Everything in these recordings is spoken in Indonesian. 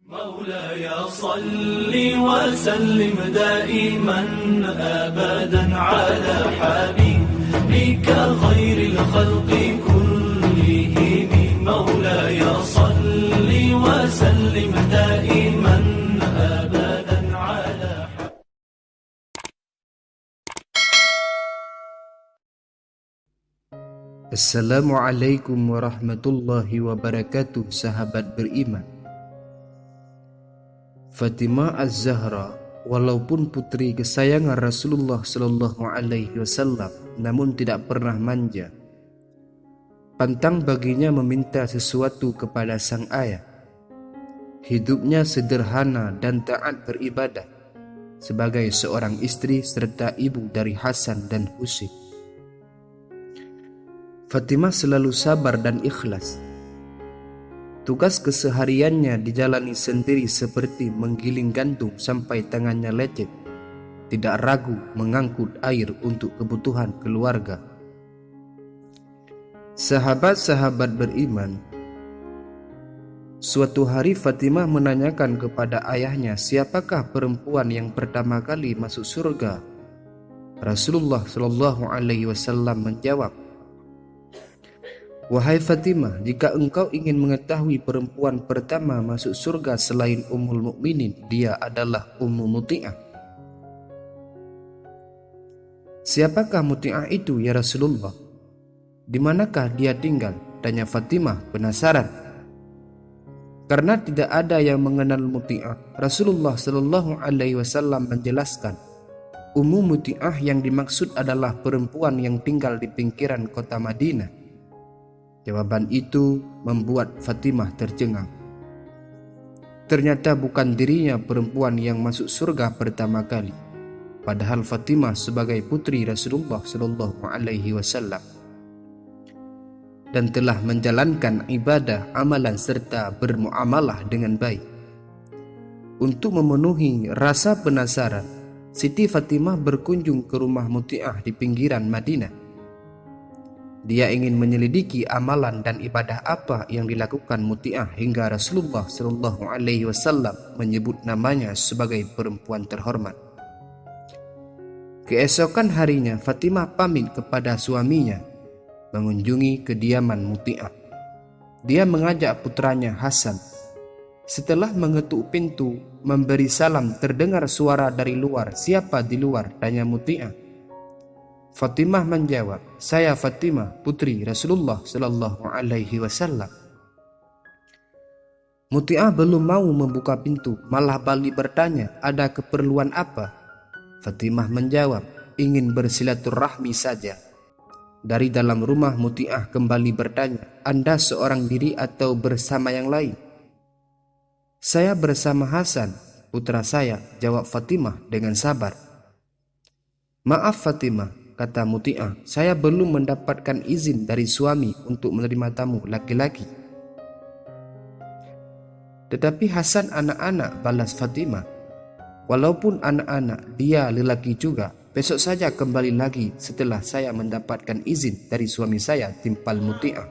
مولاي صل وسلم دائما أبدا على حبيبك خير الخلق كلهم مولاي صل وسلم دائما أبدا على Assalamualaikum warahmatullahi wabarakatuh, sahabat beriman. Fatimah Az-Zahra, walaupun putri kesayangan Rasulullah Sallallahu Alaihi Wasallam, namun tidak pernah manja. Pantang baginya meminta sesuatu kepada sang ayah. Hidupnya sederhana dan taat beribadah sebagai seorang istri serta ibu dari Hasan dan Husain. Fatimah selalu sabar dan ikhlas. Tugas kesehariannya dijalani sendiri seperti menggiling gandum sampai tangannya lecet. Tidak ragu mengangkut air untuk kebutuhan keluarga. Sahabat-sahabat beriman, suatu hari Fatimah menanyakan kepada ayahnya siapakah perempuan yang pertama kali masuk surga. Rasulullah Shallallahu Alaihi Wasallam menjawab, "Wahai Fatimah, jika engkau ingin mengetahui perempuan pertama masuk surga selain Ummul Mukminin, dia adalah Ummu Muti'ah." "Siapakah Muti'ah itu ya Rasulullah? Di manakah dia tinggal?" tanya Fatimah penasaran. Karena tidak ada yang mengenal Muti'ah, Rasulullah Shallallahu Alaihi Wasallam menjelaskan, Ummu Muti'ah yang dimaksud adalah perempuan yang tinggal di pinggiran kota Madinah. Jawaban itu membuat Fatimah tercengang. Ternyata bukan dirinya perempuan yang masuk surga pertama kali, padahal Fatimah sebagai putri Rasulullah Shallallahu Alaihi Wasallam dan telah menjalankan ibadah, amalan serta bermuamalah dengan baik. Untuk memenuhi rasa penasaran, Siti Fatimah berkunjung ke rumah Muti'ah di pinggiran Madinah. Dia ingin menyelidiki amalan dan ibadah apa yang dilakukan Muti'ah hingga Rasulullah Shallallahu Alaihi Wasallam menyebut namanya sebagai perempuan terhormat. Keesokan harinya Fatimah pamit kepada suaminya mengunjungi kediaman Muti'ah. Dia mengajak putranya Hasan. Setelah mengetuk pintu memberi salam, terdengar suara dari luar. "Siapa di luar?" tanya Muti'ah. Fatimah menjawab, "Saya Fatimah, putri Rasulullah Sallallahu Alaihi Wasallam." Muti'ah belum mau membuka pintu, malah balik bertanya, "Ada keperluan apa?" Fatimah menjawab, "Ingin bersilaturahmi saja." Dari dalam rumah Muti'ah kembali bertanya, "Anda seorang diri atau bersama yang lain?" "Saya bersama Hasan, putra saya," jawab Fatimah dengan sabar. "Maaf Fatimah," kata Muti'ah, "saya belum mendapatkan izin dari suami untuk menerima tamu laki-laki." "Tetapi Hasan anak-anak," balas Fatimah. "Walaupun anak-anak, dia lelaki juga. Besok saja kembali lagi setelah saya mendapatkan izin dari suami saya," timpal Muti'ah.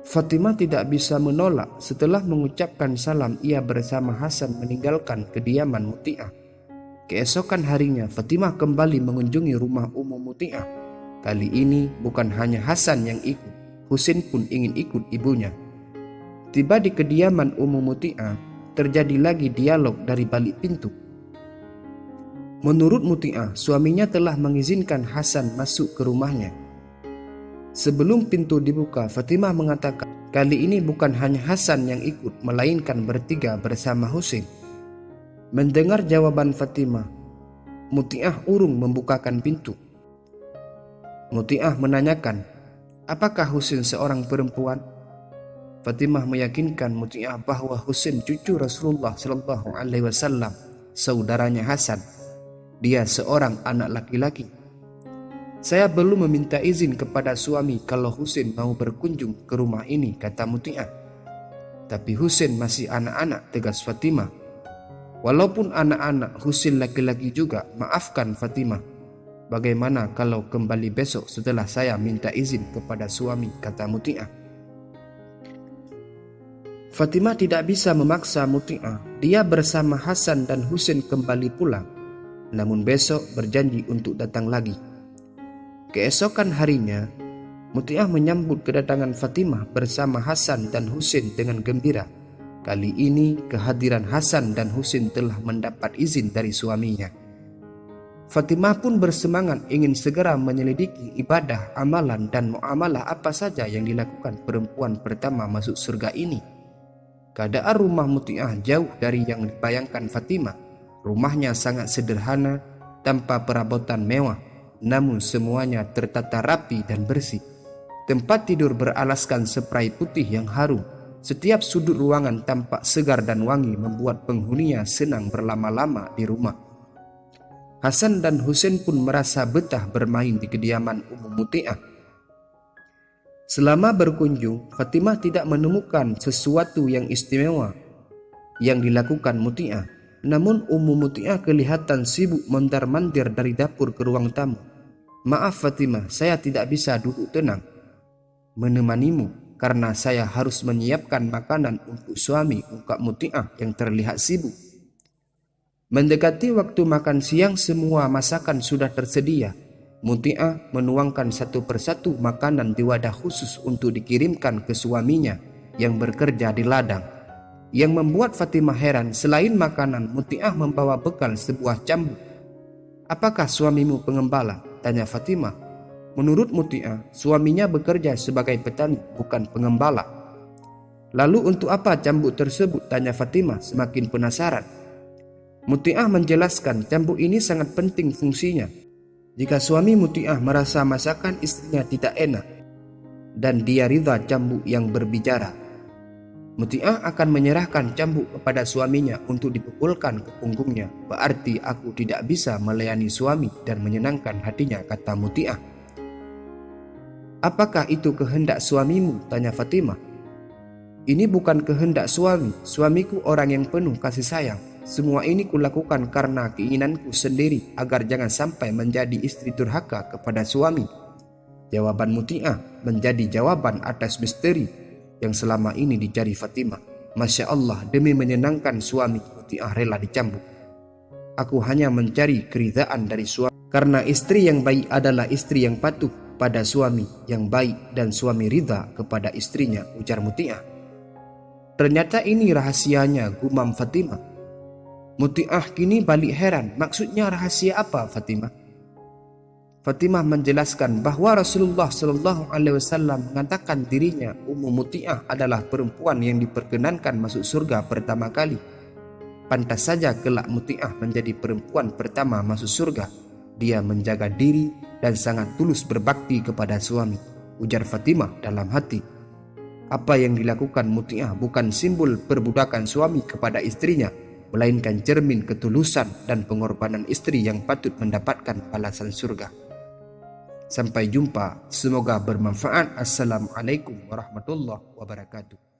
Fatimah tidak bisa menolak. Setelah mengucapkan salam, ia bersama Hasan meninggalkan kediaman Muti'ah. Keesokan harinya Fatimah kembali mengunjungi rumah Ummu Muti'ah. Kali ini bukan hanya Hasan yang ikut, Husain pun ingin ikut ibunya. Tiba di kediaman Ummu Muti'ah, terjadi lagi dialog dari balik pintu. Menurut Muti'ah, suaminya telah mengizinkan Hasan masuk ke rumahnya. Sebelum pintu dibuka, Fatimah mengatakan, kali ini bukan hanya Hasan yang ikut, melainkan bertiga bersama Husain. Mendengar jawaban Fatimah, Muti'ah urung membukakan pintu. Muti'ah menanyakan, "Apakah Husain seorang perempuan?" Fatimah meyakinkan Muti'ah bahwa Husain cucu Rasulullah Shallallahu Alaihi Wasallam, saudaranya Hasan. Dia seorang anak laki-laki. "Saya belum meminta izin kepada suami kalau Husain mau berkunjung ke rumah ini," kata Muti'ah. "Tapi Husain masih anak-anak," tegas Fatimah. "Walaupun anak-anak, Husain laki-laki juga. Maafkan Fatimah. Bagaimana kalau kembali besok setelah saya minta izin kepada suami," kata Muti'ah. Fatimah tidak bisa memaksa Muti'ah. Dia bersama Hasan dan Husain kembali pulang, namun besok berjanji untuk datang lagi. Keesokan harinya, Muti'ah menyambut kedatangan Fatimah bersama Hasan dan Husain dengan gembira. Kali ini kehadiran Hasan dan Husain telah mendapat izin dari suaminya. Fatimah pun bersemangat ingin segera menyelidiki ibadah, amalan, dan muamalah apa saja yang dilakukan perempuan pertama masuk surga ini. Keadaan rumah Muti'ah jauh dari yang dibayangkan Fatimah. Rumahnya sangat sederhana, tanpa perabotan mewah, namun semuanya tertata rapi dan bersih. Tempat tidur beralaskan spray putih yang harum. Setiap sudut ruangan tampak segar dan wangi, membuat penghuninya senang berlama-lama di rumah. Hasan dan Husain pun merasa betah bermain di kediaman Ummu Muti'ah. Selama berkunjung, Fatimah tidak menemukan sesuatu yang istimewa yang dilakukan Muti'ah. Namun Ummu Muti'ah kelihatan sibuk mondar-mandir dari dapur ke ruang tamu. "Maaf Fatimah, saya tidak bisa duduk tenang menemanimu karena saya harus menyiapkan makanan untuk suami," ungkap Muti'ah yang terlihat sibuk. Mendekati waktu makan siang, semua masakan sudah tersedia. Muti'ah menuangkan satu persatu makanan di wadah khusus untuk dikirimkan ke suaminya yang bekerja di ladang. Yang membuat Fatimah heran, selain makanan, Muti'ah membawa bekal sebuah cambuk. "Apakah suamimu pengembala?" tanya Fatimah. Menurut Muti'ah, suaminya bekerja sebagai petani, bukan pengembala. "Lalu untuk apa cambuk tersebut?" tanya Fatimah semakin penasaran. Muti'ah menjelaskan cambuk ini sangat penting fungsinya. Jika suami Muti'ah merasa masakan istrinya tidak enak dan dia ridha cambuk yang berbicara, Muti'ah akan menyerahkan cambuk kepada suaminya untuk dipukulkan ke punggungnya. "Berarti aku tidak bisa melayani suami dan menyenangkan hatinya," kata Muti'ah. "Apakah itu kehendak suamimu?" tanya Fatimah. "Ini bukan kehendak suami. Suamiku orang yang penuh kasih sayang. Semua ini kulakukan karena keinginanku sendiri agar jangan sampai menjadi istri durhaka kepada suami." Jawaban Muti'ah menjadi jawaban atas misteri yang selama ini dicari Fatimah. Masya Allah, demi menyenangkan suami, Muti'ah rela dicambuk. "Aku hanya mencari keridhaan dari suami, karena istri yang baik adalah istri yang patuh pada suami yang baik dan suami ridha kepada istrinya," ujar Muti'ah. Ternyata ini rahasianya, gumam Fatimah. Muti'ah kini balik heran, maksudnya rahasia apa Fatimah? Fatimah menjelaskan bahwa Rasulullah SAW mengatakan dirinya, Ummu Muti'ah, adalah perempuan yang diperkenankan masuk surga pertama kali. Pantas saja kelak Muti'ah menjadi perempuan pertama masuk surga. Dia menjaga diri dan sangat tulus berbakti kepada suami, ujar Fatimah dalam hati. Apa yang dilakukan Muti'ah bukan simbol perbudakan suami kepada istrinya, melainkan cermin ketulusan dan pengorbanan istri yang patut mendapatkan balasan surga. Sampai jumpa, semoga bermanfaat. Assalamualaikum warahmatullahi wabarakatuh.